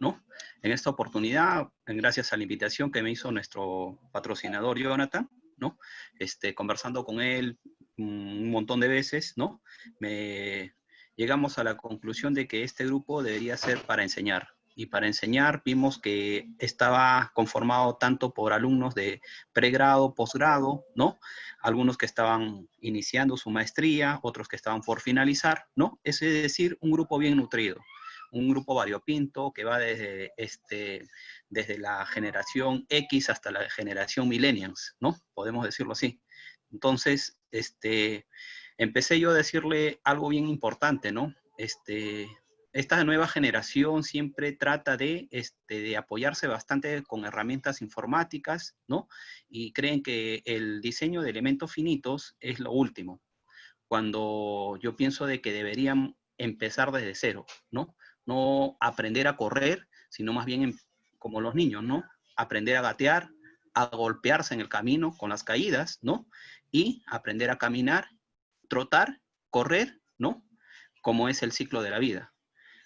¿no? En esta oportunidad, gracias a la invitación que me hizo nuestro patrocinador Jonathan, ¿no? Conversando con él un montón de veces, ¿no? Llegamos a la conclusión de que este grupo debería ser para enseñar. Y para enseñar vimos que estaba conformado tanto por alumnos de pregrado, posgrado, ¿no? Algunos que estaban iniciando su maestría, otros que estaban por finalizar, ¿no? Es decir, un grupo bien nutrido, un grupo variopinto que va desde la generación X hasta la generación millennials, ¿no? Podemos decirlo así. Entonces, empecé yo a decirle algo bien importante, ¿no? Esta nueva generación siempre trata de apoyarse bastante con herramientas informáticas, ¿no? Y creen que el diseño de elementos finitos es lo último, cuando yo pienso de que deberían empezar desde cero, ¿no? No aprender a correr, sino más bien como los niños, ¿no? Aprender a gatear, a golpearse en el camino con las caídas, ¿no? Y aprender a caminar, trotar, correr, ¿no? Como es el ciclo de la vida.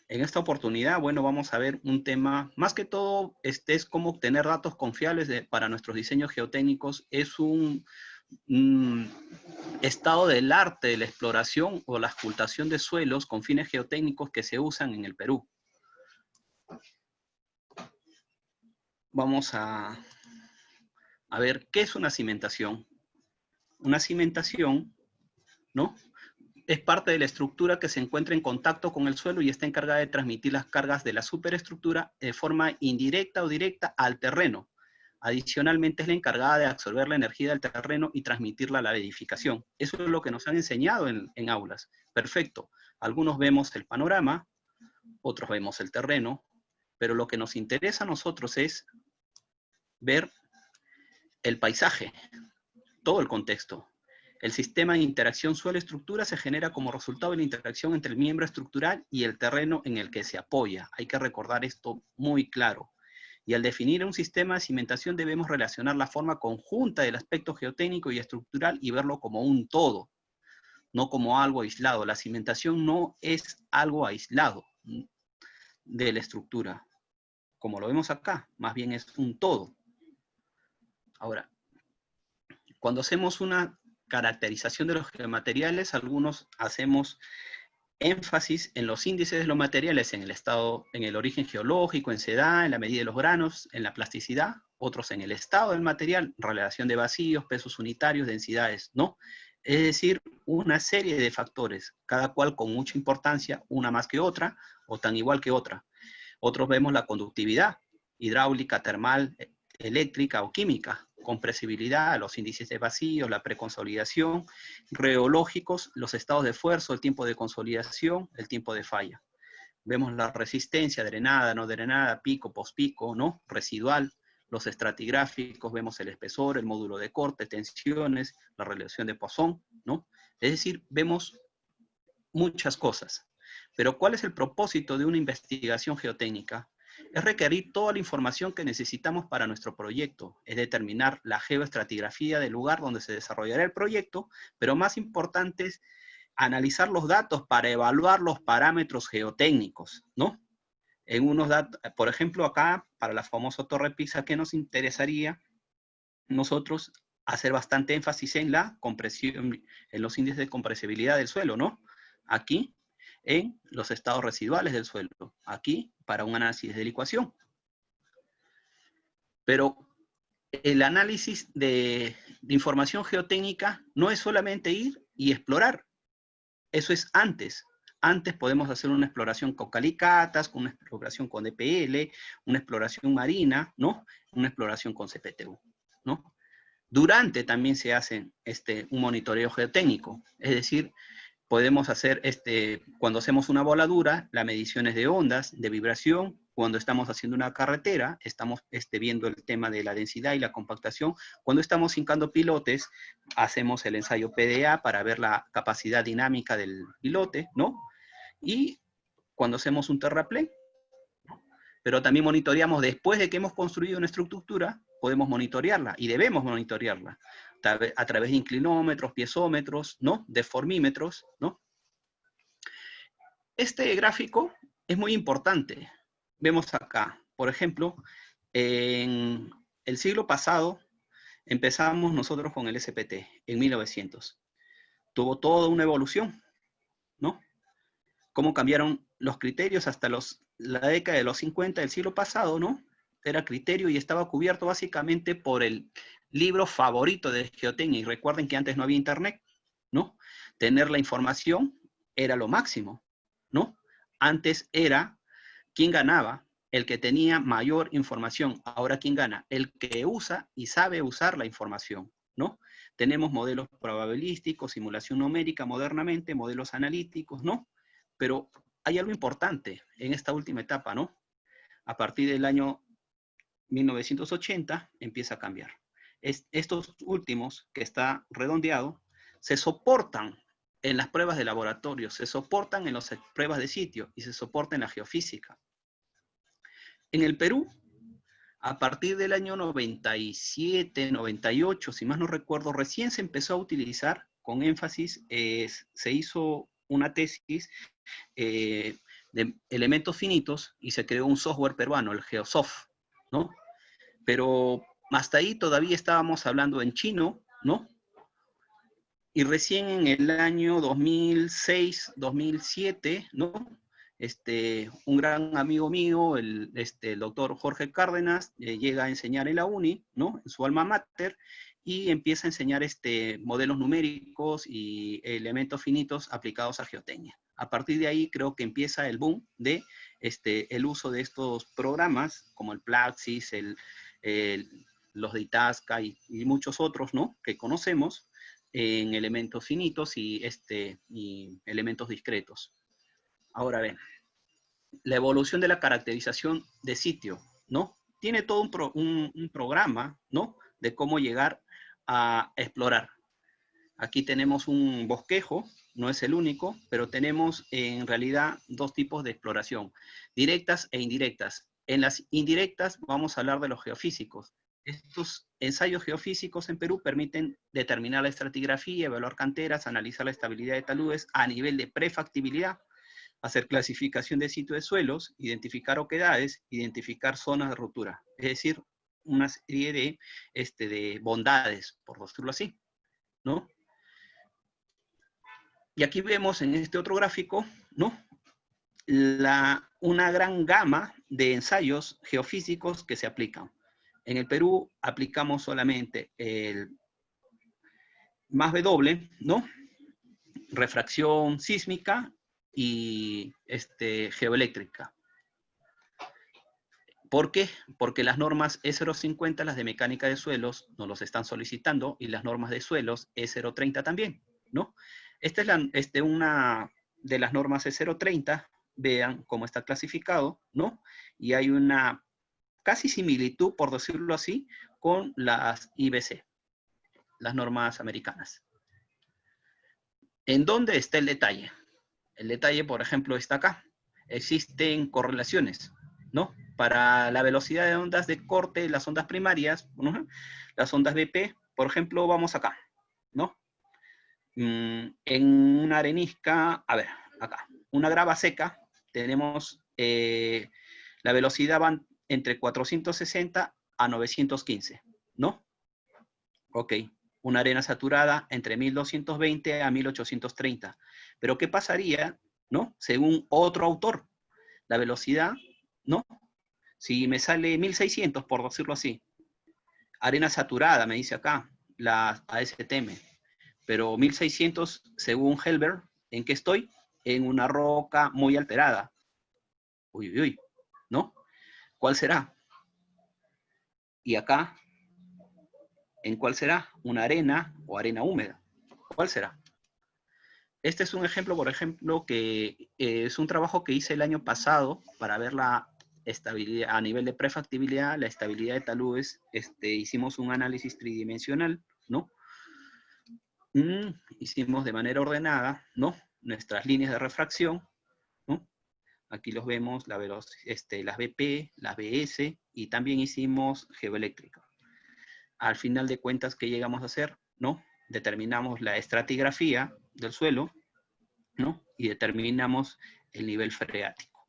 En esta oportunidad, bueno, vamos a ver un tema, más que todo, es cómo obtener datos confiables para nuestros diseños geotécnicos. Es un estado del arte de la exploración o la ocultación de suelos con fines geotécnicos que se usan en el Perú. Vamos a ver qué es una cimentación. Una cimentación, ¿no? Es parte de la estructura que se encuentra en contacto con el suelo y está encargada de transmitir las cargas de la superestructura de forma indirecta o directa al terreno. Adicionalmente, es la encargada de absorber la energía del terreno y transmitirla a la edificación. Eso es lo que nos han enseñado en aulas. Perfecto. Algunos vemos el panorama, otros vemos el terreno, pero lo que nos interesa a nosotros es ver el paisaje, todo el contexto. El sistema de interacción suelo-estructura se genera como resultado de la interacción entre el miembro estructural y el terreno en el que se apoya. Hay que recordar esto muy claro. Y al definir un sistema de cimentación debemos relacionar la forma conjunta del aspecto geotécnico y estructural y verlo como un todo, no como algo aislado. La cimentación no es algo aislado de la estructura, como lo vemos acá, más bien es un todo. Ahora, cuando hacemos una caracterización de los geomateriales, algunos hacemos énfasis en los índices de los materiales, en el estado, en el origen geológico, en su edad, en la medida de los granos, en la plasticidad, otros en el estado del material, relación de vacíos, pesos unitarios, densidades, ¿no? Es decir, una serie de factores, cada cual con mucha importancia, una más que otra, o tan igual que otra. Otros vemos la conductividad, hidráulica, termal, eléctrica o química, compresibilidad, los índices de vacío, la preconsolidación, reológicos, los estados de esfuerzo, el tiempo de consolidación, el tiempo de falla. Vemos la resistencia, drenada, no drenada, pico, pospico, ¿no? Residual, los estratigráficos, vemos el espesor, el módulo de corte, tensiones, la relación de Poisson, ¿no? Es decir, vemos muchas cosas. Pero ¿cuál es el propósito de una investigación geotécnica? Es requerir toda la información que necesitamos para nuestro proyecto, es determinar la geoestratigrafía del lugar donde se desarrollará el proyecto, pero más importante es analizar los datos para evaluar los parámetros geotécnicos, ¿no? En unos datos, por ejemplo, acá, para la famosa Torre Pisa, ¿qué nos interesaría? Nosotros hacer bastante énfasis en la compresión, en los índices de compresibilidad del suelo, ¿no? Aquí, en los estados residuales del suelo. Aquí, para un análisis de licuación. Pero el análisis de información geotécnica no es solamente ir y explorar. Eso es antes. Antes podemos hacer una exploración con calicatas, una exploración con DPL, una exploración marina, ¿no? Una exploración con CPTU, ¿no? Durante también se hace un monitoreo geotécnico, es decir, podemos hacer, cuando hacemos una voladura, las mediciones de ondas, de vibración. Cuando estamos haciendo una carretera, estamos viendo el tema de la densidad y la compactación. Cuando estamos hincando pilotes, hacemos el ensayo PDA para ver la capacidad dinámica del pilote, ¿no? Y cuando hacemos un terraplén, pero también monitoreamos después de que hemos construido una estructura, podemos monitorearla y debemos monitorearla a través de inclinómetros, piezómetros, ¿no? Deformímetros, ¿no? Este gráfico es muy importante vemos acá, por ejemplo, en el siglo pasado empezamos nosotros con el SPT en 1900. Tuvo toda una evolución, ¿no? Cómo cambiaron los criterios hasta la década de los 50 del siglo pasado, ¿no? Era criterio y estaba cubierto básicamente por el libro favorito de geotecnia. Y recuerden que antes no había internet, ¿no? Tener la información era lo máximo, ¿no? Antes era quién ganaba, el que tenía mayor información. Ahora, ¿quién gana? El que usa y sabe usar la información, ¿no? Tenemos modelos probabilísticos, simulación numérica modernamente, modelos analíticos, ¿no? Pero hay algo importante en esta última etapa, ¿no? A partir del año 1980 empieza a cambiar. Estos últimos, que está redondeado, se soportan en las pruebas de laboratorio, se soportan en las pruebas de sitio y se soportan en la geofísica. En el Perú, a partir del año 97, 98, si más no recuerdo, recién se empezó a utilizar con énfasis, se hizo una tesis de elementos finitos y se creó un software peruano, el Geosoft, ¿no? Pero hasta ahí todavía estábamos hablando en chino, ¿no? Y recién en el año 2006, 2007, ¿no? Un gran amigo mío, el doctor Jorge Cárdenas, llega a enseñar en la UNI, ¿no? En su alma mater, y empieza a enseñar modelos numéricos y elementos finitos aplicados a geotecnia. A partir de ahí creo que empieza el boom de el uso de estos programas, como el Plaxis, los de Itasca y muchos otros, ¿no? Que conocemos en elementos finitos y elementos discretos. Ahora ven, la evolución de la caracterización de sitio, ¿no? Tiene todo un programa, ¿no? De cómo llegar a explorar. Aquí tenemos un bosquejo, no es el único, pero tenemos en realidad dos tipos de exploración, directas e indirectas. En las indirectas vamos a hablar de los geofísicos. Estos ensayos geofísicos en Perú permiten determinar la estratigrafía, evaluar canteras, analizar la estabilidad de taludes a nivel de prefactibilidad, hacer clasificación de sitio de suelos, identificar oquedades, identificar zonas de ruptura. Es decir, una serie de bondades, por decirlo así, ¿no? Y aquí vemos en este otro gráfico, ¿no? Una gran gama de ensayos geofísicos que se aplican. En el Perú aplicamos solamente el más W, ¿no? Refracción sísmica y geoeléctrica. ¿Por qué? Porque las normas E050, las de mecánica de suelos, nos los están solicitando, y las normas de suelos E030 también, ¿no? Esta es una de las normas E030, vean cómo está clasificado, ¿no? Y hay una casi similitud, por decirlo así, con las IBC, las normas americanas. ¿En dónde está el detalle? El detalle, por ejemplo, está acá. Existen correlaciones, ¿no? Para la velocidad de ondas de corte, las ondas primarias, ¿no? Las ondas BP, por ejemplo, vamos acá, ¿no? En una arenisca, a ver, acá, una grava seca, tenemos la velocidad van entre 460 a 915, ¿no? Ok, una arena saturada entre 1220 a 1830. Pero ¿qué pasaría, no? Según otro autor, la velocidad, ¿no? Si me sale 1600, por decirlo así, arena saturada, me dice acá, la ASTM, pero 1600, según Helber, ¿en qué estoy? En una roca muy alterada. Uy, uy, uy, ¿no? ¿Cuál será? Y acá, ¿en cuál será? ¿Una arena o arena húmeda? ¿Cuál será? Este es un ejemplo, por ejemplo, que es un trabajo que hice el año pasado para ver la estabilidad, a nivel de prefactibilidad, la estabilidad de taludes. Hicimos un análisis tridimensional, ¿no? Hicimos de manera ordenada, ¿no? Nuestras líneas de refracción, ¿no? Aquí los vemos, las BP, las BS, y también hicimos geoeléctrica. Al final de cuentas, ¿qué llegamos a hacer? ¿No? Determinamos la estratigrafía del suelo, ¿no? Y determinamos el nivel freático.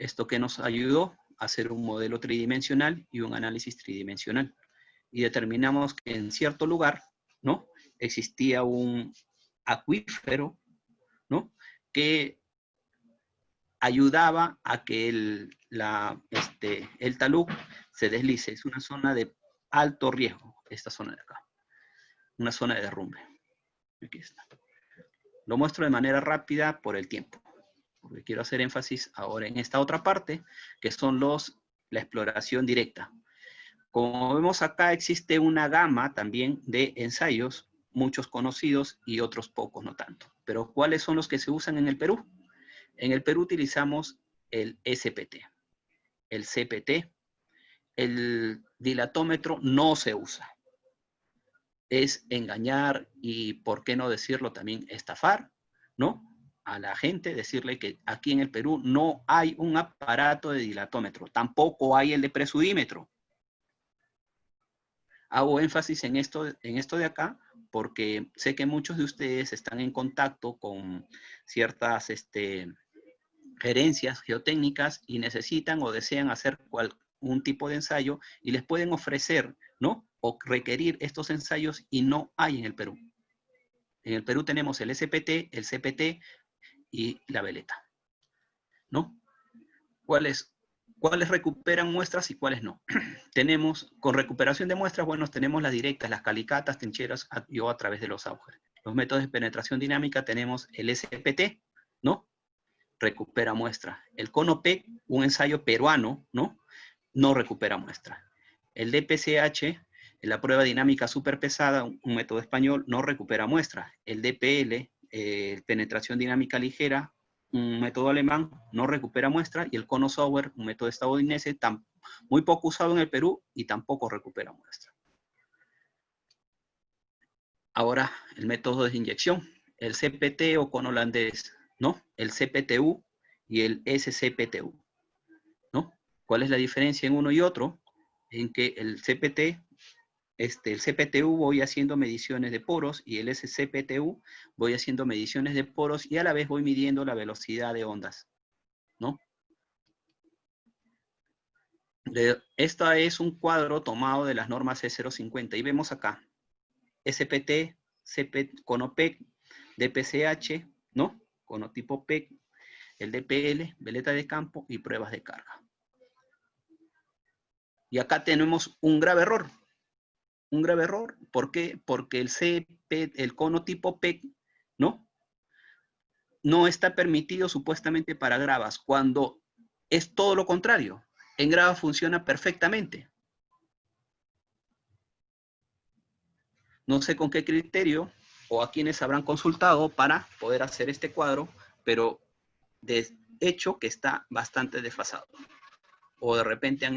Esto que nos ayudó a hacer un modelo tridimensional y un análisis tridimensional. Y determinamos que en cierto lugar, ¿no?, existía un acuífero, ¿no?, que ayudaba a que el talud se deslice. Es una zona de alto riesgo, esta zona de acá. Una zona de derrumbe. Aquí está. Lo muestro de manera rápida por el tiempo, porque quiero hacer énfasis ahora en esta otra parte, que son la exploración directa. Como vemos acá, existe una gama también de ensayos, muchos conocidos y otros pocos no tanto. Pero ¿cuáles son los que se usan en el Perú? En el Perú utilizamos el SPT, el CPT, el dilatómetro no se usa. Es engañar y, por qué no decirlo también, estafar, ¿no?, a la gente, decirle que aquí en el Perú no hay un aparato de dilatómetro, tampoco hay el de presudímetro. Hago énfasis en esto de acá porque sé que muchos de ustedes están en contacto con ciertas gerencias geotécnicas y necesitan o desean hacer un tipo de ensayo y les pueden ofrecer, ¿no?, o requerir estos ensayos y no hay en el Perú. En el Perú tenemos el SPT, el CPT y la veleta, ¿no? ¿Cuáles recuperan muestras y cuáles no? Tenemos, con recuperación de muestras, bueno, tenemos las directas, las calicatas, trincheras o a través de los agujeros. Los métodos de penetración dinámica tenemos el SPT, ¿no?, recupera muestra. El CONOPEC, un ensayo peruano, ¿no?, no recupera muestra. El DPCH, la prueba dinámica superpesada, un método español, no recupera muestra. El DPL, penetración dinámica ligera, un método alemán, no recupera muestra. Y el CONOSAUER, un método estadounidense, muy poco usado en el Perú y tampoco recupera muestra. Ahora, el método de inyección, el CPT o con holandés, ¿no?, el CPTU y el SCPTU, ¿no? ¿Cuál es la diferencia en uno y otro? En que el CPT, el CPTU voy haciendo mediciones de poros y el SCPTU voy haciendo mediciones de poros y a la vez voy midiendo la velocidad de ondas, ¿no? Esta es un cuadro tomado de las normas E050 y vemos acá SPT, CONOPEC, DPCH, ¿no?, conotipo PEC, el DPL, veleta de campo y pruebas de carga. Y acá tenemos un grave error. Un grave error. ¿Por qué? Porque el conotipo PEC, ¿no?, no está permitido supuestamente para gravas, cuando es todo lo contrario. En grava funciona perfectamente. No sé con qué criterio o a quienes habrán consultado para poder hacer este cuadro, pero de hecho que está bastante desfasado. O de repente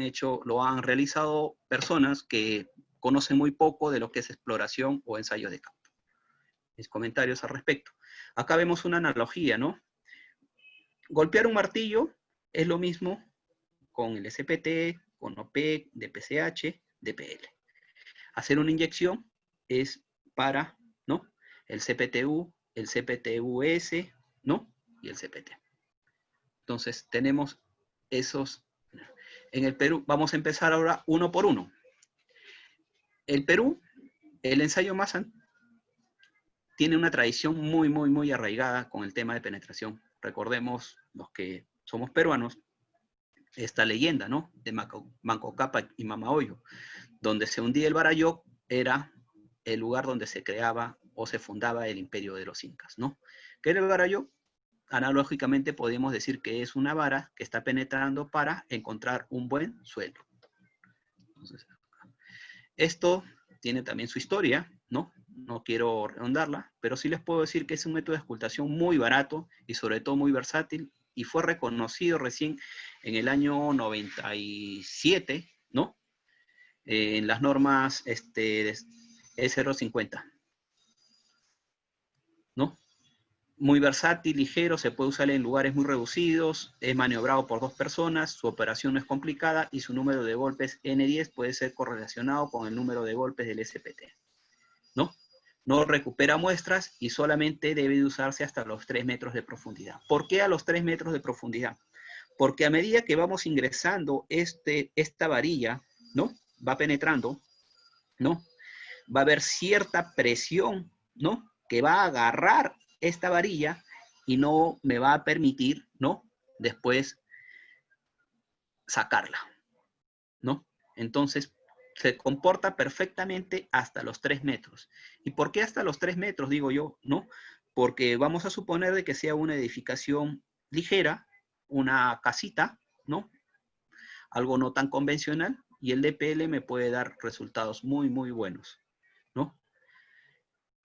lo han realizado personas que conocen muy poco de lo que es exploración o ensayos de campo. Mis comentarios al respecto. Acá vemos una analogía, ¿no? Golpear un martillo es lo mismo con el SPT, con OPEC, DPCH, DPL. Hacer una inyección es para, ¿no?, el CPTU, el CPTUS, ¿no?, y el CPT. Entonces, tenemos esos. En el Perú, vamos a empezar ahora uno por uno. El Perú, el ensayo más tiene una tradición muy, muy, muy arraigada con el tema de penetración. Recordemos, los que somos peruanos, esta leyenda, ¿no?, de Manco Cápac y Mamahoyo, donde se hundía el Barayó, era el lugar donde se creaba o se fundaba el imperio de los incas, ¿no? ¿Qué era el Barayó? Analógicamente podemos decir que es una vara que está penetrando para encontrar un buen suelo. Entonces, esto tiene también su historia, ¿no? No quiero redondarla, pero sí les puedo decir que es un método de auscultación muy barato y sobre todo muy versátil y fue reconocido recién en el año 97, ¿no?, en las normas E050, ¿no? Muy versátil, ligero, se puede usar en lugares muy reducidos, es maniobrado por 2 personas, su operación no es complicada y su número de golpes N10 puede ser correlacionado con el número de golpes del SPT, ¿no? No recupera muestras y solamente debe de usarse hasta los 3 metros de profundidad. ¿Por qué a los 3 metros de profundidad? Porque a medida que vamos ingresando esta varilla, ¿no? Va penetrando, ¿no? Va a haber cierta presión, ¿no? Que va a agarrar esta varilla y no me va a permitir, ¿no? Después sacarla, ¿no? Entonces, se comporta perfectamente hasta los 3 metros. ¿Y por qué hasta los 3 metros, digo yo, no? Porque vamos a suponer de que sea una edificación ligera, una casita, ¿no? Algo no tan convencional, y el DPL me puede dar resultados muy, muy buenos, ¿no?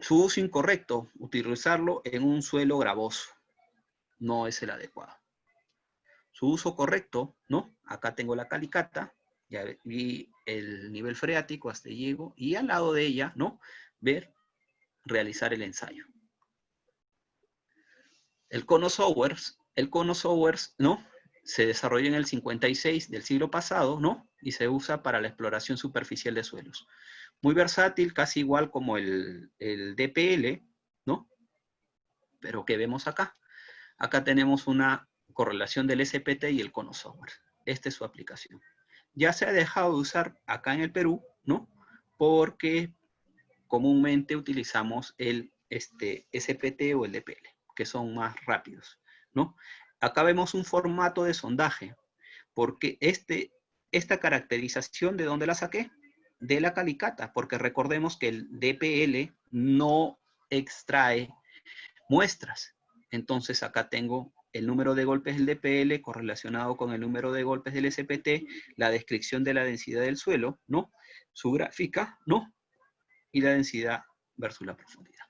Su uso incorrecto, utilizarlo en un suelo gravoso, no es el adecuado. Su uso correcto, ¿no? Acá tengo la calicata, ya vi el nivel freático, hasta llego, y al lado de ella, ¿no? Realizar el ensayo. El cono Sowers, ¿no? Se desarrolló en el 56 del siglo pasado, ¿no? Y se usa para la exploración superficial de suelos. Muy versátil, casi igual como el DPL, ¿no? Pero ¿qué vemos acá? Acá tenemos una correlación del SPT y el cono Sowers. Esta es su aplicación. Ya se ha dejado de usar acá en el Perú, ¿no? Porque comúnmente utilizamos el SPT o el DPL, que son más rápidos, ¿no? Acá vemos un formato de sondaje, porque esta caracterización, ¿de dónde la saqué? De la calicata, porque recordemos que el DPL no extrae muestras. Entonces acá tengo el número de golpes del DPL correlacionado con el número de golpes del SPT, la descripción de la densidad del suelo, ¿no? Su gráfica, ¿no? Y la densidad versus la profundidad.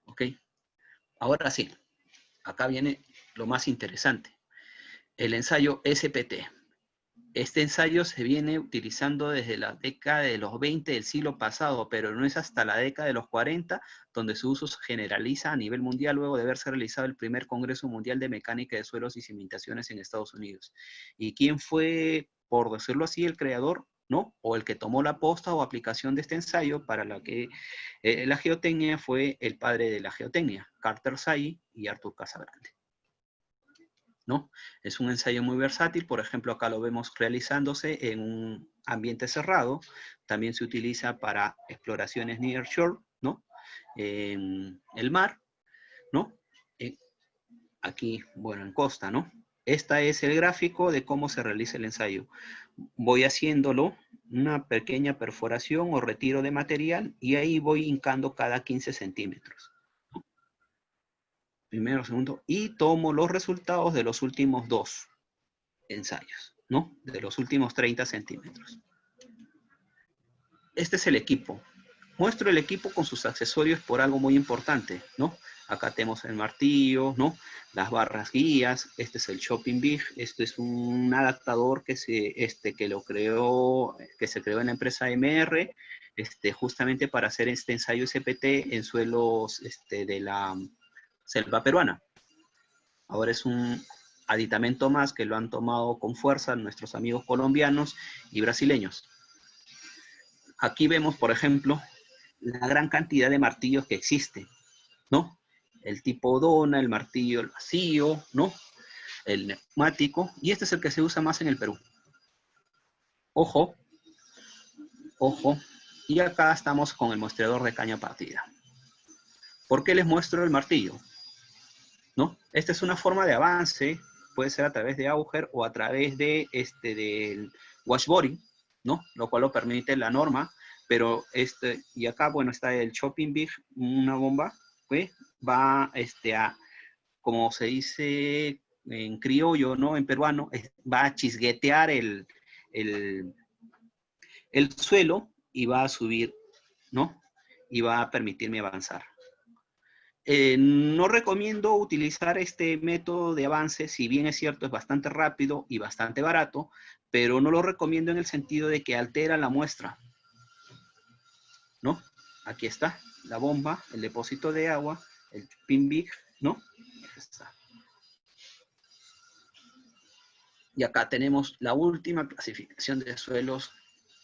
¿Ok? Ahora sí, acá viene lo más interesante. El ensayo SPT. Este ensayo se viene utilizando desde la década de los 20 del siglo pasado, pero no es hasta la década de los 40 donde su uso se generaliza a nivel mundial luego de haberse realizado el primer Congreso Mundial de Mecánica de Suelos y Cimentaciones en Estados Unidos. ¿Y quién fue, por decirlo así, el creador, ¿no? O el que tomó la posta o aplicación de este ensayo para la que la geotecnia fue el padre de la geotecnia, Carter Say y Arthur Casagrande, ¿no? Es un ensayo muy versátil, por ejemplo, acá lo vemos realizándose en un ambiente cerrado, también se utiliza para exploraciones near shore, ¿no? En el mar, ¿no? Aquí, bueno, en costa, ¿no? Este es el gráfico de cómo se realiza el ensayo. Voy haciéndolo, una pequeña perforación o retiro de material, y ahí voy hincando cada 15 centímetros. Primero, segundo, y tomo los resultados de los últimos 2 ensayos, ¿no? De los últimos 30 centímetros. Este es el equipo. Muestro el equipo con sus accesorios por algo muy importante, ¿no? Acá tenemos el martillo, ¿no? Las barras guías, este es el chopping big, este es un adaptador que se creó en la empresa MR, justamente para hacer este ensayo SPT en suelos de la selva peruana. Ahora es un aditamento más que lo han tomado con fuerza nuestros amigos colombianos y brasileños. Aquí vemos, por ejemplo, la gran cantidad de martillos que existe, ¿no? El tipo dona, el martillo el vacío, ¿no? El neumático, y este es el que se usa más en el Perú. Ojo, ojo, y acá estamos con el mostrador de caña partida. ¿Por qué les muestro el martillo? ¿No? Esta es una forma de avance, puede ser a través de auger o a través de del washboarding, ¿no? Lo cual lo permite la norma, pero y acá, bueno, está el chopping big, una bomba, que va a, como se dice en criollo, ¿no? En peruano, va a chisguetear el suelo y va a subir, ¿no? Y va a permitirme avanzar. No recomiendo utilizar este método de avance, si bien es cierto, es bastante rápido y bastante barato, pero no lo recomiendo en el sentido de que altera la muestra, ¿no? Aquí está la bomba, el depósito de agua, el pin big, ¿no? Está. Y acá tenemos la última clasificación de suelos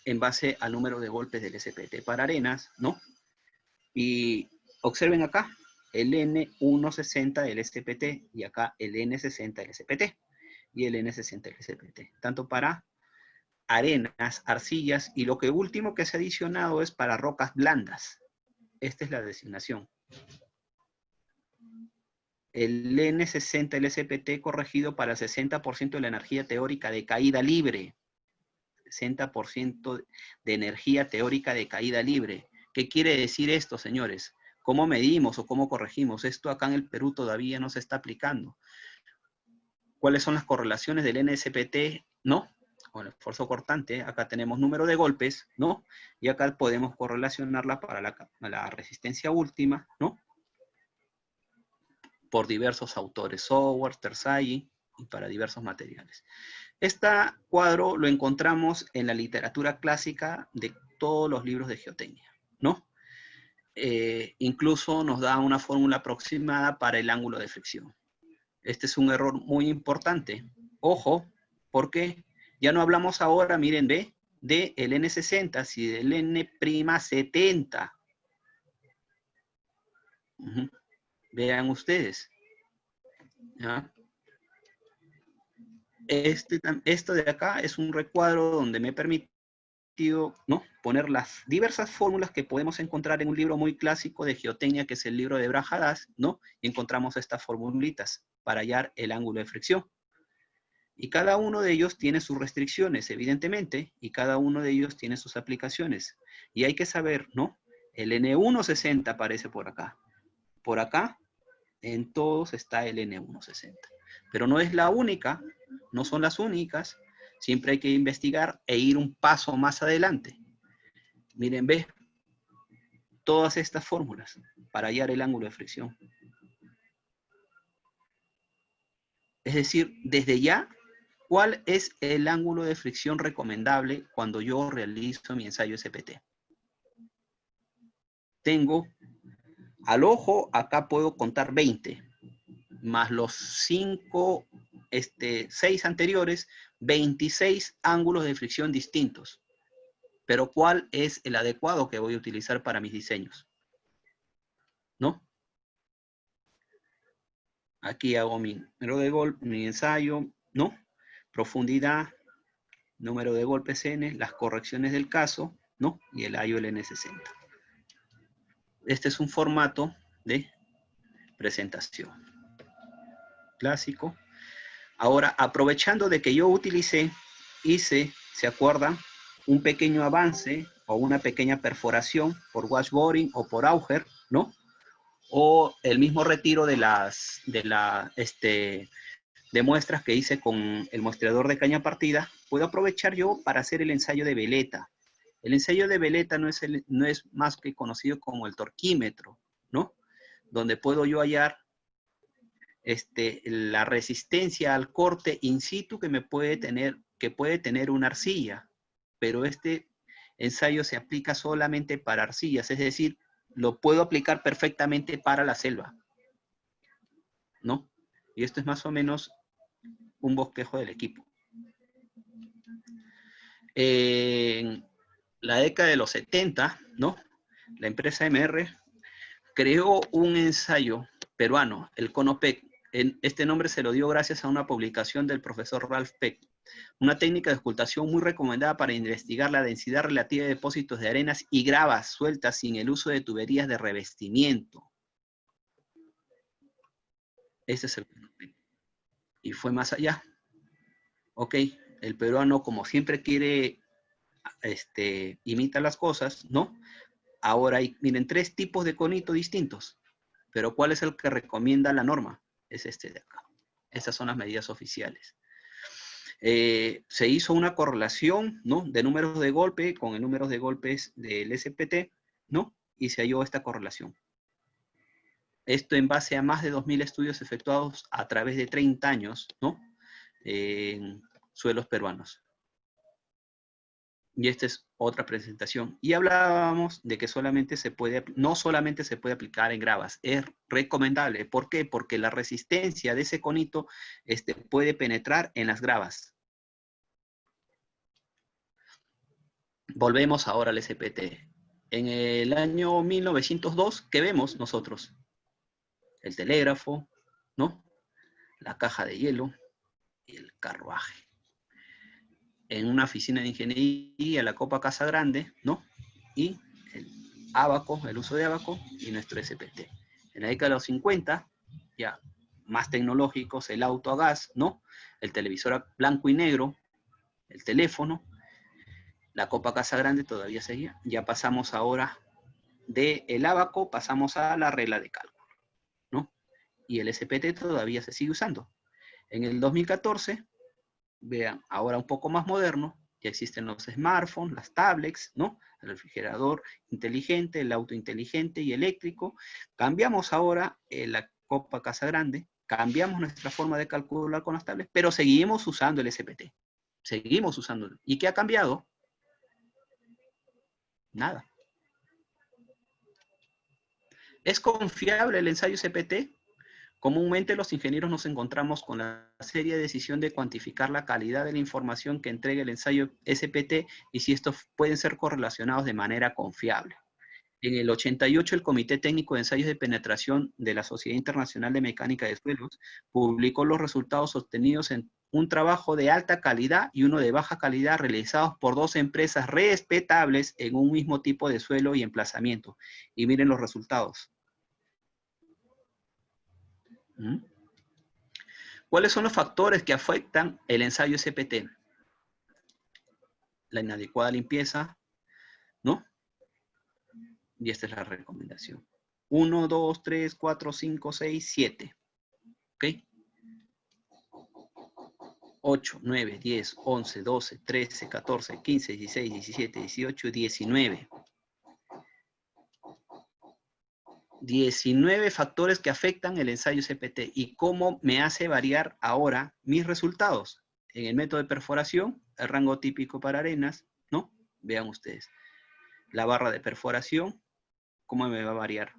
en base al número de golpes del SPT para arenas, ¿no? Y observen acá, el N160 del SPT y acá el N60 del SPT. y el N60 LSPT, tanto para arenas, arcillas, y lo que último que se ha adicionado es para rocas blandas. Esta es la designación. El N60 LSPT corregido para el 60% de la energía teórica de caída libre. 60% de energía teórica de caída libre. ¿Qué quiere decir esto, señores? ¿Cómo medimos o cómo corregimos? Esto acá en el Perú todavía no se está aplicando. ¿Cuáles son las correlaciones del NSPT? ¿No? Con el esfuerzo cortante. Acá tenemos número de golpes, ¿no? Y acá podemos correlacionarla para la resistencia última, ¿no? Por diversos autores, Software, Terzaghi, y para diversos materiales. Este cuadro lo encontramos en la literatura clásica de todos los libros de geotecnia, ¿no? Incluso nos da una fórmula aproximada para el ángulo de fricción. Este es un error muy importante. Ojo, porque ya no hablamos ahora, miren, de el N60, sino del N'70. Vean ustedes. ¿Ya? Esto de acá es un recuadro donde me he permitido, ¿no?, poner las diversas fórmulas que podemos encontrar en un libro muy clásico de geotecnia, que es el libro de Brajadas, ¿no? Y encontramos estas formulitas para hallar el ángulo de fricción. Y cada uno de ellos tiene sus restricciones, evidentemente, y cada uno de ellos tiene sus aplicaciones. Y hay que saber, ¿no? El N160 aparece por acá. Por acá, en todos está el N160. Pero no es la única, no son las únicas. Siempre hay que investigar e ir un paso más adelante. Miren, ve todas estas fórmulas para hallar el ángulo de fricción. Es decir, desde ya, ¿cuál es el ángulo de fricción recomendable cuando yo realizo mi ensayo SPT? Tengo, al ojo, acá puedo contar 20, más los 6 anteriores, 26 ángulos de fricción distintos. Pero ¿cuál es el adecuado que voy a utilizar para mis diseños? ¿No? Aquí hago mi número de golpe, mi ensayo, ¿no? Profundidad, número de golpes N, las correcciones del caso, ¿no? Y el hallo el N60. Este es un formato de presentación. Clásico. Ahora, aprovechando de que yo hice, ¿se acuerdan? Un pequeño avance o una pequeña perforación por washboarding o por auger, ¿no? O el mismo retiro de de muestras que hice con el mostrador de caña partida, puedo aprovechar yo para hacer el ensayo de veleta. El ensayo de veleta no es más que conocido como el torquímetro, ¿no? Donde puedo yo hallar la resistencia al corte in situ que puede tener una arcilla, pero este ensayo se aplica solamente para arcillas, es decir, lo puedo aplicar perfectamente para la selva, ¿no? Y esto es más o menos un bosquejo del equipo. En la década de los 70, ¿no? La empresa MR creó un ensayo peruano, el CONOPEC. Este nombre se lo dio gracias a una publicación del profesor Ralph Peck, una técnica de ocultación muy recomendada para investigar la densidad relativa de depósitos de arenas y gravas sueltas sin el uso de tuberías de revestimiento. Ese es el CONOPEC. Y fue más allá. Ok, el peruano, como siempre quiere, imita las cosas, ¿no? Ahora hay, miren, 3 tipos de conito distintos. Pero ¿cuál es el que recomienda la norma? Es este de acá. Estas son las medidas oficiales. Se hizo una correlación, ¿no?, de números de golpe con el número de golpes del SPT, ¿no? Y se halló esta correlación. Esto en base a más de 2.000 estudios efectuados a través de 30 años, ¿no?, en suelos peruanos. Y esta es otra presentación. Y hablábamos de que no solamente se puede aplicar en gravas, es recomendable. ¿Por qué? Porque la resistencia de ese conito puede penetrar en las gravas. Volvemos ahora al SPT. En el año 1902, ¿qué vemos nosotros? El telégrafo, ¿no? La caja de hielo el carruaje. En una oficina de ingeniería, la Copa Casa Grande, ¿no? Y el ábaco, el uso de ábaco y nuestro SPT. En la década de los 50, ya más tecnológicos, el auto a gas, ¿no? El televisor a blanco y negro, el teléfono, la Copa Casa Grande todavía seguía. Ya pasamos ahora del ábaco, pasamos a la regla de cálculo, ¿no? Y el SPT todavía se sigue usando. En el 2014, vean, ahora un poco más moderno, ya existen los smartphones, las tablets, ¿no? El refrigerador inteligente, el auto inteligente y eléctrico. Cambiamos ahora la Copa Casa Grande, cambiamos nuestra forma de calcular con las tablets, pero seguimos usando el SPT. Seguimos usándolo. ¿Y qué ha cambiado? Nada. ¿Es confiable el ensayo SPT? Comúnmente los ingenieros nos encontramos con la seria decisión de cuantificar la calidad de la información que entrega el ensayo SPT y si estos pueden ser correlacionados de manera confiable. En el 88, el Comité Técnico de Ensayos de Penetración de la Sociedad Internacional de Mecánica de Suelos publicó los resultados obtenidos en un trabajo de alta calidad y uno de baja calidad realizados por dos empresas respetables en un mismo tipo de suelo y emplazamiento. Y miren los resultados. ¿Mm? ¿Cuáles son los factores que afectan el ensayo SPT? La inadecuada limpieza, ¿no? Y esta es la recomendación. 1, 2, 3, 4, 5, 6, 7. ¿Ok? 8, 9, 10, 11, 12, 13, 14, 15, 16, 17, 18, 19. 19 factores que afectan el ensayo SPT. ¿Y cómo me hace variar ahora mis resultados? En el método de perforación, el rango típico para arenas, ¿no? Vean ustedes. La barra de perforación, ¿cómo me va a variar?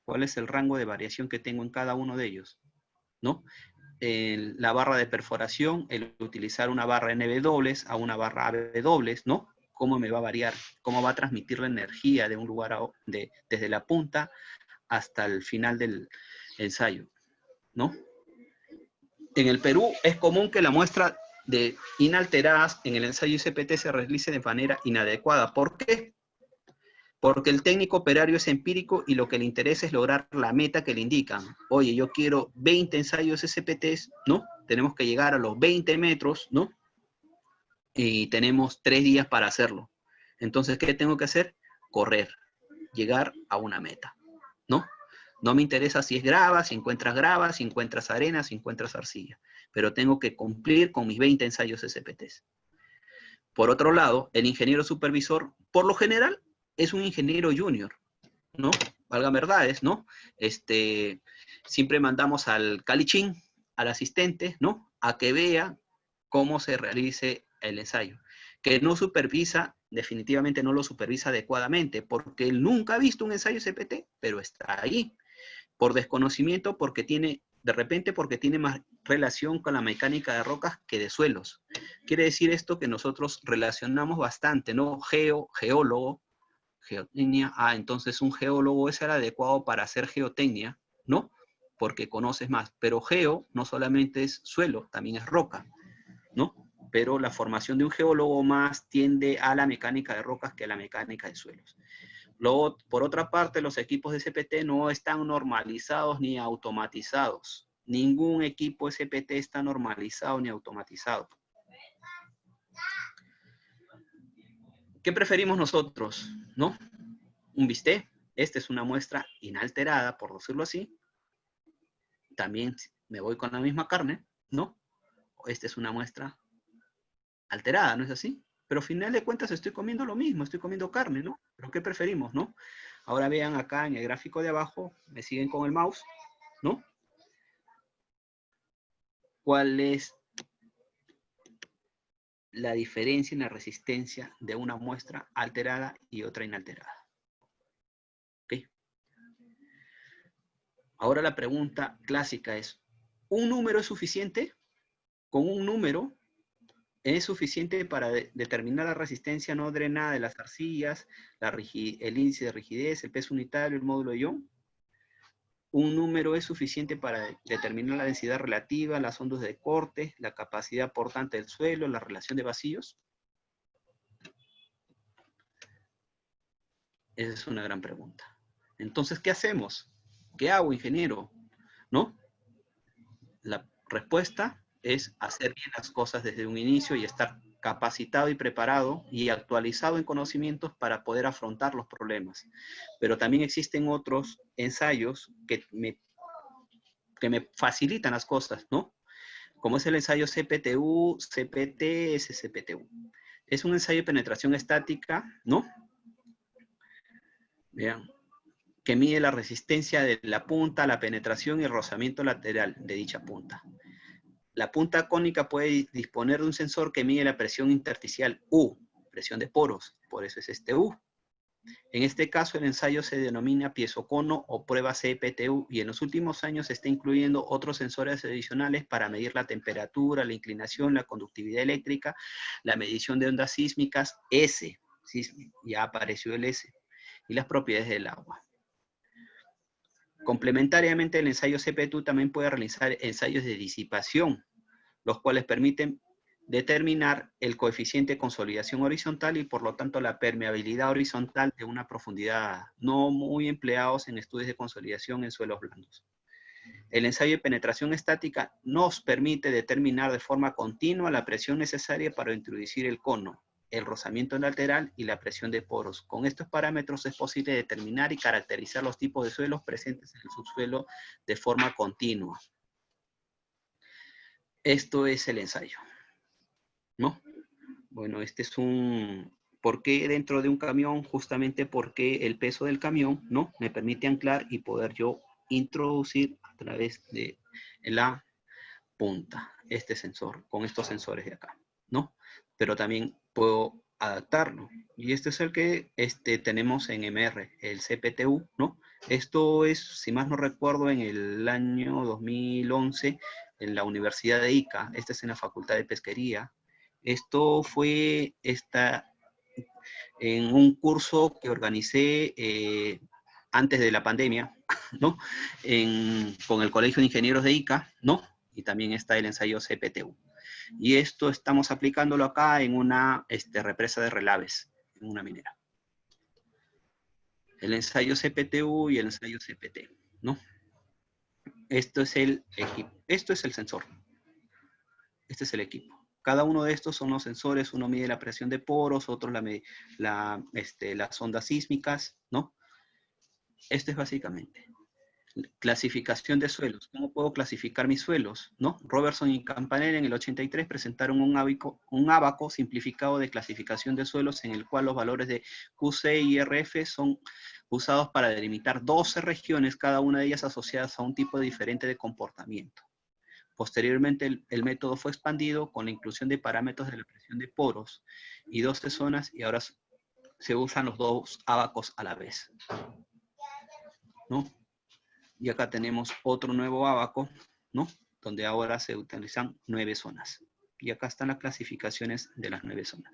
¿Cuál es el rango de variación que tengo en cada uno de ellos? ¿No? La barra de perforación, el utilizar una barra NW a una barra AW, ¿no? ¿Cómo me va a variar? ¿Cómo va a transmitir la energía de un lugar desde la punta hasta el final del ensayo, ¿no? En el Perú es común que la muestra de inalteradas en el ensayo SPT se realice de manera inadecuada. ¿Por qué? Porque el técnico operario es empírico y lo que le interesa es lograr la meta que le indican. Oye, yo quiero 20 ensayos SPTs, ¿no? Tenemos que llegar a los 20 metros, ¿no? Y tenemos 3 días para hacerlo. Entonces, ¿qué tengo que hacer? Correr, llegar a una meta, ¿no? No me interesa si es grava, si encuentras arena, si encuentras arcilla, pero tengo que cumplir con mis 20 ensayos SPTs. Por otro lado, el ingeniero supervisor, por lo general, es un ingeniero junior, ¿no? Valgan verdades, ¿no? Siempre mandamos al calichín, al asistente, ¿no? A que vea cómo se realice el ensayo. Que no supervisa, definitivamente no lo supervisa adecuadamente, porque él nunca ha visto un ensayo SPT, pero está ahí. Por desconocimiento, porque tiene, de repente, porque tiene más relación con la mecánica de rocas que de suelos. Quiere decir esto que nosotros relacionamos bastante, ¿no? Geólogo, geotecnia, entonces un geólogo es el adecuado para hacer geotecnia, ¿no? Porque conoces más, pero geo no solamente es suelo, también es roca, ¿no? Pero la formación de un geólogo más tiende a la mecánica de rocas que a la mecánica de suelos. Luego, por otra parte, los equipos de SPT no están normalizados ni automatizados. Ningún equipo SPT está normalizado ni automatizado. ¿Qué preferimos nosotros? ¿No? Un bistec. Esta es una muestra inalterada, por decirlo así. También me voy con la misma carne, ¿no? Esta es una muestra alterada, ¿no es así? Pero al final de cuentas estoy comiendo lo mismo, estoy comiendo carne, ¿no? ¿Pero qué preferimos, no? Ahora vean acá en el gráfico de abajo, me siguen con el mouse, ¿no? ¿Cuál es la diferencia en la resistencia de una muestra alterada y otra inalterada? ¿Ok? Ahora la pregunta clásica es, ¿un número es suficiente? Con un número es suficiente para determinar la resistencia no drenada de las arcillas, el índice de rigidez, el peso unitario, el módulo de Young. Un número es suficiente para determinar la densidad relativa, las ondas de corte, la capacidad portante del suelo, la relación de vacíos. Esa es una gran pregunta. Entonces, ¿qué hacemos? ¿Qué hago, ingeniero? ¿No? La respuesta es hacer bien las cosas desde un inicio y estar capacitado y preparado y actualizado en conocimientos para poder afrontar los problemas. Pero también existen otros ensayos que me facilitan las cosas, ¿no? Como es el ensayo CPTU, CPT, SCPTU. Es un ensayo de penetración estática, ¿no? Vean, que mide la resistencia de la punta, la penetración y el rozamiento lateral de dicha punta. La punta cónica puede disponer de un sensor que mide la presión intersticial U, presión de poros, por eso es este U. En este caso, el ensayo se denomina piezocono o prueba CPTU y en los últimos años se está incluyendo otros sensores adicionales para medir la temperatura, la inclinación, la conductividad eléctrica, la medición de ondas sísmicas, S, ya apareció el S, y las propiedades del agua. Complementariamente, el ensayo CPTU también puede realizar ensayos de disipación, los cuales permiten determinar el coeficiente de consolidación horizontal y por lo tanto la permeabilidad horizontal de una profundidad, no muy empleados en estudios de consolidación en suelos blandos. El ensayo de penetración estática nos permite determinar de forma continua la presión necesaria para introducir el cono, el rozamiento lateral y la presión de poros. Con estos parámetros es posible determinar y caracterizar los tipos de suelos presentes en el subsuelo de forma continua. Esto es el ensayo, ¿no? Bueno, este es un... ¿Por qué dentro de un camión? Justamente porque el peso del camión, ¿no? Me permite anclar y poder yo introducir a través de la punta este sensor, con estos sensores de acá, ¿no? Pero también puedo adaptarlo. Y este es el que tenemos en MR, el CPTU, ¿no? Esto es, si más no recuerdo, en el año 2011 en la Universidad de Ica. Esta es en la Facultad de Pesquería. Esto fue en un curso que organicé antes de la pandemia, ¿no? Con el Colegio de Ingenieros de Ica, ¿no? Y también está el ensayo CPTU. Y esto estamos aplicándolo acá en una represa de relaves, en una minera. El ensayo CPTU y el ensayo CPT, ¿no? Esto es el equipo, esto es el sensor. Este es el equipo. Cada uno de estos son los sensores, uno mide la presión de poros, otro las ondas sísmicas, ¿no? Esto es básicamente. Clasificación de suelos. ¿Cómo puedo clasificar mis suelos? ¿No? Robertson y Campanella en el 83 presentaron un ábaco simplificado de clasificación de suelos en el cual los valores de QC y RF son usados para delimitar 12 regiones, cada una de ellas asociadas a un tipo diferente de comportamiento. Posteriormente, el método fue expandido con la inclusión de parámetros de la presión de poros y 12 zonas, y ahora se usan los dos ábacos a la vez, ¿no? Y acá tenemos otro nuevo ábaco, ¿no? Donde ahora se utilizan 9 zonas. Y acá están las clasificaciones de las 9 zonas.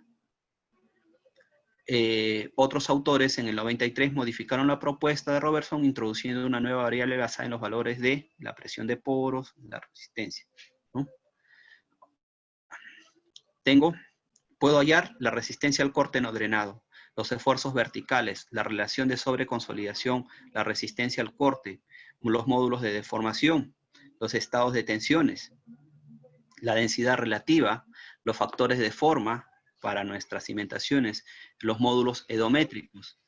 Otros autores en el 93 modificaron la propuesta de Robertson introduciendo una nueva variable basada en los valores de la presión de poros, la resistencia, ¿no? Puedo hallar la resistencia al corte no drenado, los esfuerzos verticales, la relación de sobreconsolidación, la resistencia al corte, los módulos de deformación, los estados de tensiones, la densidad relativa, los factores de forma para nuestras cimentaciones, los módulos edométricos.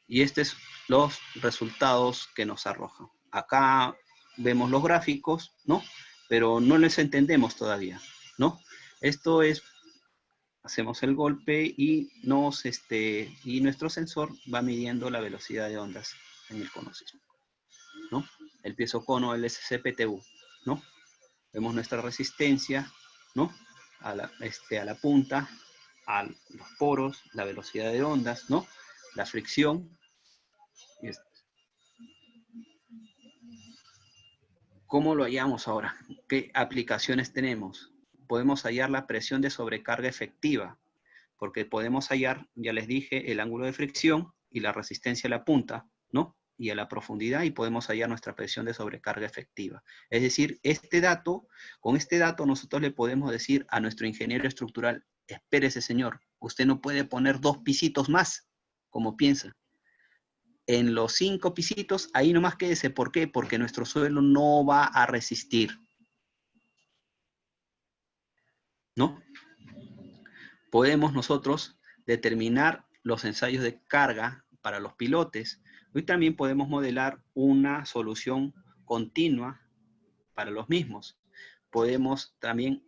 Y estos son los resultados que nos arrojan. Acá vemos los gráficos, ¿no? Pero no les entendemos todavía, ¿no? Esto es, hacemos el golpe y y nuestro sensor va midiendo la velocidad de ondas en el cono sísmico, ¿no? El piezocono, el SCPTU, ¿no? Vemos nuestra resistencia, ¿no? A la punta, a los poros, la velocidad de ondas, ¿no? La fricción. ¿Cómo lo hallamos ahora? ¿Qué aplicaciones tenemos? Podemos hallar la presión de sobrecarga efectiva, porque podemos hallar, ya les dije, el ángulo de fricción y la resistencia a la punta, ¿no? y a la profundidad y podemos hallar nuestra presión de sobrecarga efectiva. Es decir, este dato, con este dato nosotros le podemos decir a nuestro ingeniero estructural, espérese señor, usted no puede poner 2 pisitos más, como piensa. En los 5 pisitos, ahí nomás quédese. ¿Por qué? Porque nuestro suelo no va a resistir. ¿No? Podemos nosotros determinar los ensayos de carga para los pilotes. Hoy también podemos modelar una solución continua para los mismos. Podemos también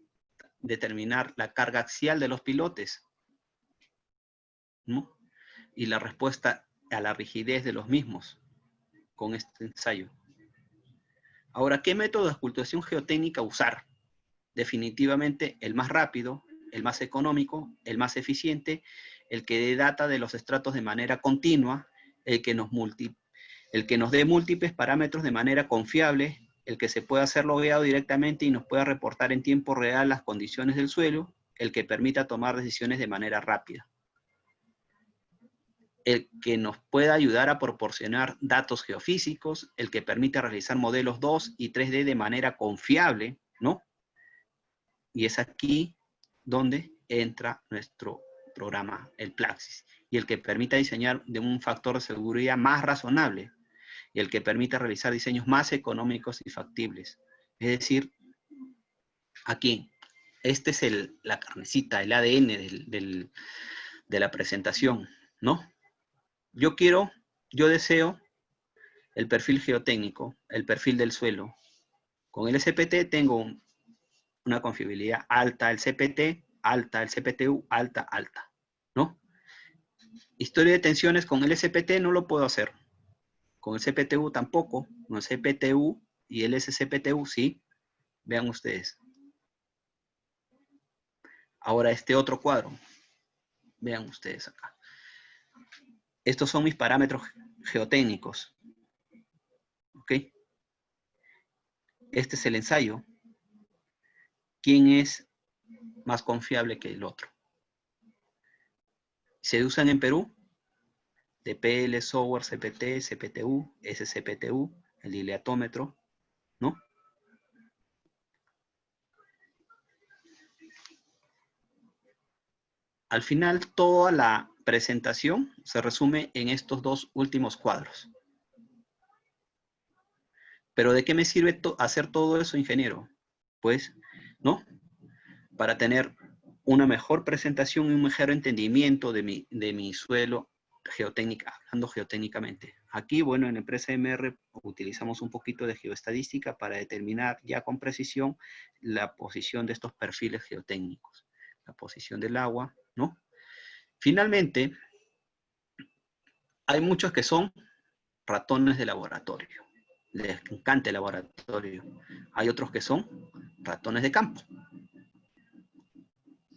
determinar la carga axial de los pilotes, ¿no? Y la respuesta a la rigidez de los mismos con este ensayo. Ahora, ¿qué método de ocultación geotécnica usar? Definitivamente el más rápido, el más económico, el más eficiente, el que dé data de los estratos de manera continua, el que nos dé múltiples parámetros de manera confiable, el que se pueda hacer logueado directamente y nos pueda reportar en tiempo real las condiciones del suelo, el que permita tomar decisiones de manera rápida, el que nos pueda ayudar a proporcionar datos geofísicos, el que permita realizar modelos 2 y 3D de manera confiable, ¿no? Y es aquí donde entra nuestro programa, el Plaxis, y el que permita diseñar de un factor de seguridad más razonable, y el que permita realizar diseños más económicos y factibles. Es decir, aquí, este es la carnecita, el ADN de la presentación, ¿no? Yo deseo el perfil geotécnico, el perfil del suelo. Con el SPT tengo una confiabilidad alta, el CPT, alta, el CPTU, alta, alta, ¿no? Historia de tensiones con el SPT no lo puedo hacer. Con el CPTU tampoco. Con el CPTU y el SCPTU sí. Vean ustedes. Ahora este otro cuadro. Vean ustedes acá. Estos son mis parámetros geotécnicos. ¿Ok? Este es el ensayo. ¿Quién es más confiable que el otro? Se usan en Perú. DPL, software, CPT, CPTU, SCPTU, el dilatómetro, ¿no? Al final, toda la presentación se resume en estos 2 últimos cuadros. ¿Pero de qué me sirve hacer todo eso, ingeniero? Pues, ¿no? Para tener una mejor presentación y un mejor entendimiento de mi suelo hablando geotécnicamente. Aquí, bueno, en la empresa MR utilizamos un poquito de geoestadística para determinar ya con precisión la posición de estos perfiles geotécnicos. La posición del agua, ¿no? Finalmente, hay muchos que son ratones de laboratorio. Les encanta el laboratorio. Hay otros que son ratones de campo.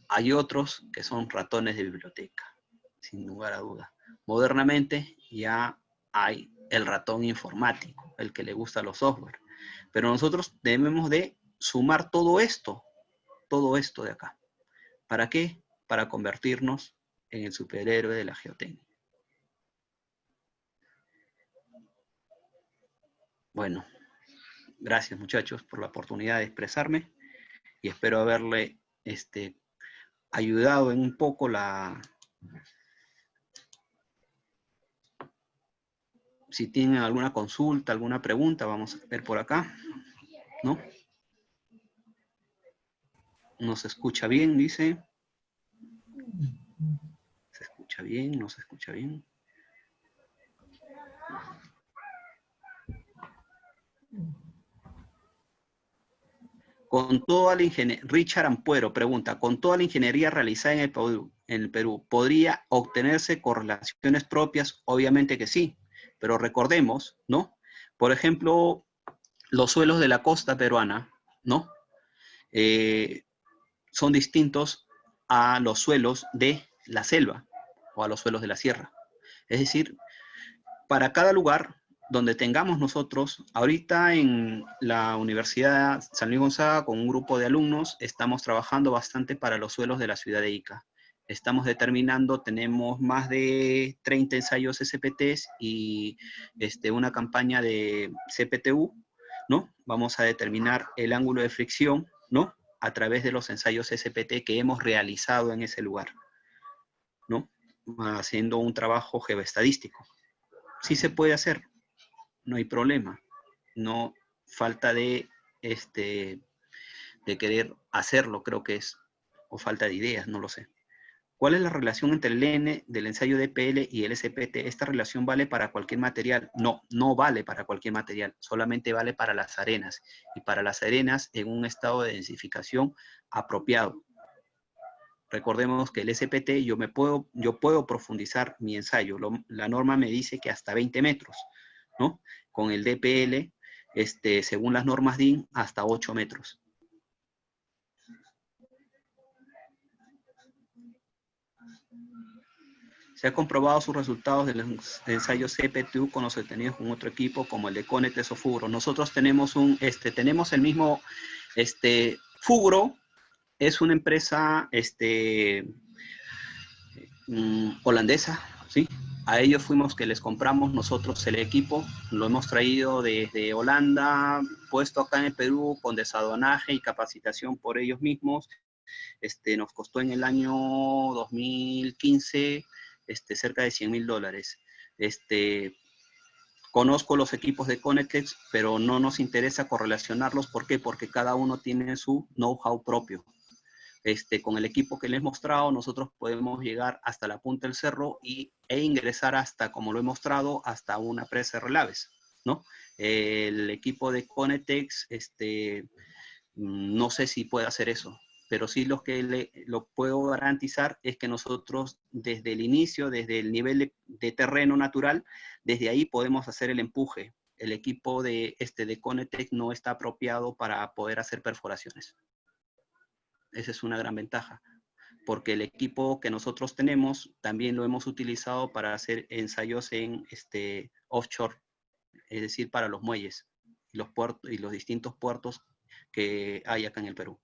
Hay otros que son ratones de biblioteca, sin lugar a dudas. Modernamente ya hay el ratón informático, el que le gusta los software. Pero nosotros debemos de sumar todo esto de acá. ¿Para qué? Para convertirnos en el superhéroe de la geotécnica. Bueno, gracias muchachos por la oportunidad de expresarme y espero haberle ayudado en un poco si tienen alguna consulta, alguna pregunta, vamos a ver por acá, ¿no? ¿No se escucha bien? Dice. ¿Se escucha bien? ¿No se escucha bien? Con toda la ingeniería, Richard Ampuero pregunta, con toda la ingeniería realizada en el Perú, ¿podría obtenerse correlaciones propias? Obviamente que sí, pero recordemos, ¿no? Por ejemplo, los suelos de la costa peruana, ¿no? Son distintos a los suelos de la selva o a los suelos de la sierra. Es decir, para cada lugar donde tengamos nosotros, ahorita en la Universidad San Luis Gonzaga, con un grupo de alumnos, estamos trabajando bastante para los suelos de la ciudad de Ica. Estamos determinando, tenemos más de 30 ensayos SPTs y una campaña de CPTU, ¿no? Vamos a determinar el ángulo de fricción, ¿no? A través de los ensayos SPT que hemos realizado en ese lugar, ¿no? Haciendo un trabajo geoestadístico. Sí se puede hacer, no hay problema. No falta de querer hacerlo, creo que es, o falta de ideas, no lo sé. ¿Cuál es la relación entre el N del ensayo de PL y el SPT? ¿Esta relación vale para cualquier material? No, no vale para cualquier material, solamente vale para las arenas, y para las arenas en un estado de densificación apropiado. Recordemos que el SPT yo puedo profundizar mi ensayo, la norma me dice que hasta 20 metros, ¿no? Con el DPL, según las normas DIN, hasta 8 metros. Se ha comprobado sus resultados de los ensayos CPTU con los obtenidos con otro equipo como el de Conetes o Fugro. Nosotros tenemos tenemos el mismo, Fugro es una empresa, holandesa, ¿sí? A ellos fuimos que les compramos nosotros el equipo, lo hemos traído desde Holanda, puesto acá en el Perú con desaduanaje y capacitación por ellos mismos. Nos costó en el año 2015 cerca de $100,000. Conozco los equipos de Conetex, pero no nos interesa correlacionarlos. ¿Por qué? Porque cada uno tiene su know-how propio. Con el equipo que les he mostrado, nosotros podemos llegar hasta la punta del cerro e ingresar hasta, como lo he mostrado, hasta una presa de relaves, ¿no? El equipo de Conetex, no sé si puede hacer eso, pero sí lo puedo garantizar es que nosotros desde el inicio, desde el nivel de terreno natural, desde ahí podemos hacer el empuje. El equipo de Conetex no está apropiado para poder hacer perforaciones. Esa es una gran ventaja, porque el equipo que nosotros tenemos también lo hemos utilizado para hacer ensayos en offshore, es decir, para los muelles y los distintos puertos que hay acá en el Perú.